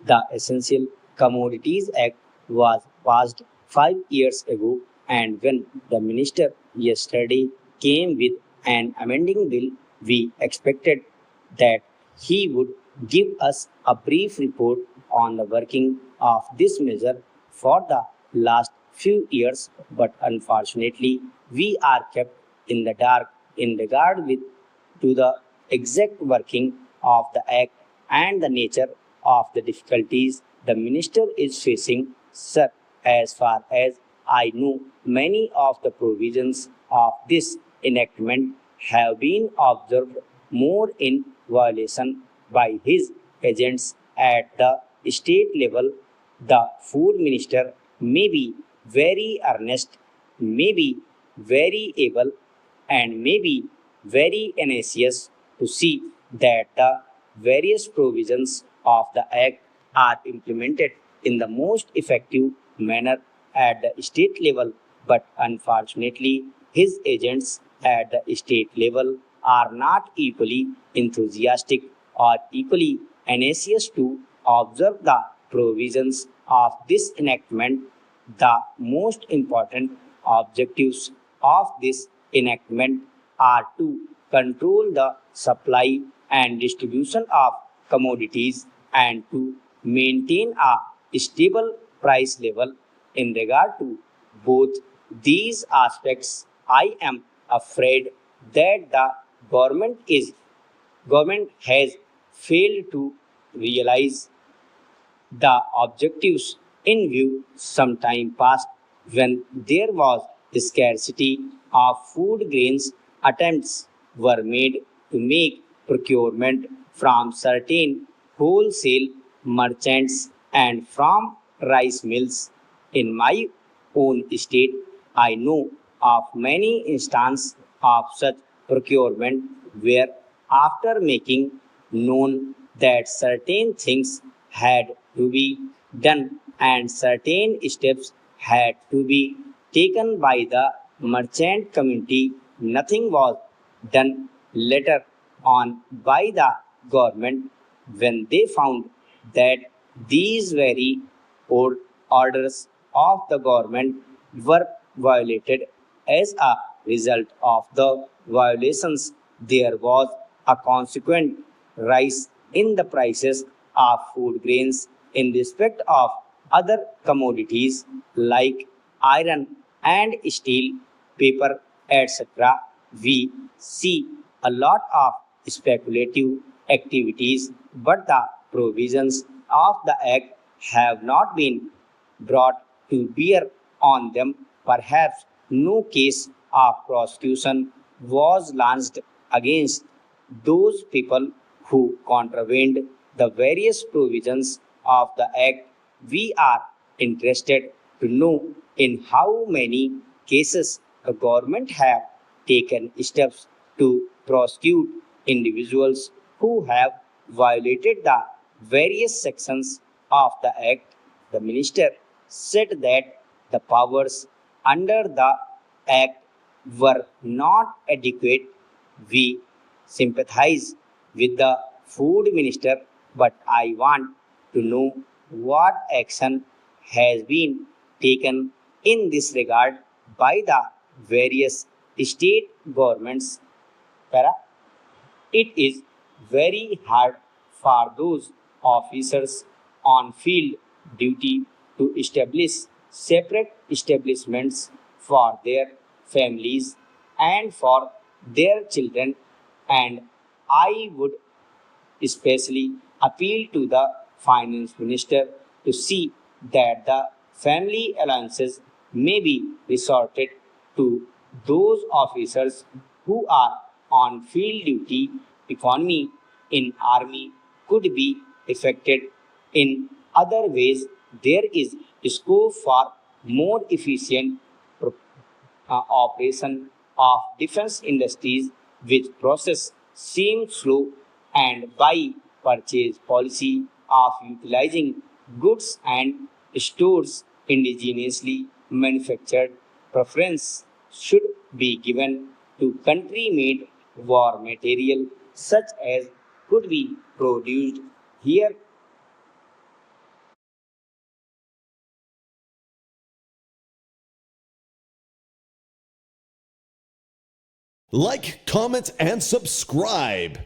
The Essential Commodities Act was passed 5 years ago, and when the minister yesterday came with an amending bill, we expected that he would give us a brief report on the working of this measure for the last few years, but unfortunately, we are kept in the dark in regard with to the exact working of the act and the nature of the difficulties the minister is facing. Sir, as far as I know, many of the provisions of this enactment have been observed more in violation by his agents at the state level. The food minister may be very earnest, may be very able, and may be very anxious to see that the various provisions of the Act are implemented in the most effective manner at the state level, but unfortunately, his agents at the state level are not equally enthusiastic or equally anxious to observe the provisions of this enactment. The most important objectives of this enactment are to control the supply and distribution of commodities and to maintain a stable price level. In regard to both these aspects, I am afraid that the government is government has failed to realize the objectives in view. Some time past, when there was scarcity of food grains, attempts were made to make procurement from certain wholesale merchants and from rice mills. In my own state, I know of many instances of such procurement where, after making known that certain things had to be done and certain steps had to be taken by the merchant community, nothing was done later on by the government when they found that these very old orders of the government were violated. As a result of the violations, there was a consequent rise in the prices of food grains in respect of other commodities like iron and steel, paper, etc. We see a lot of speculative activities, but the provisions of the Act have not been brought to bear on them. Perhaps no case of prosecution was launched against those people who contravened the various provisions of the Act. We are interested to know in how many cases the government have taken steps to prosecute individuals who have violated the various sections of the Act. The minister said that the powers under the Act were not adequate. We sympathize with the food minister, but I want to know what action has been taken in this regard by the various state governments. Para. It is very hard for those officers on field duty to establish separate establishments for their families and for their children, and I would especially appeal to the finance minister to see that the family allowances may be resorted to those officers who are on field duty. Economy in army could be affected in other ways. There is scope for more efficient operation of defense industries, which process seems slow, and by purchase policy of utilizing goods and stores indigenously manufactured. Preference should be given to country-made war material such as could be produced here Like, comment, and subscribe.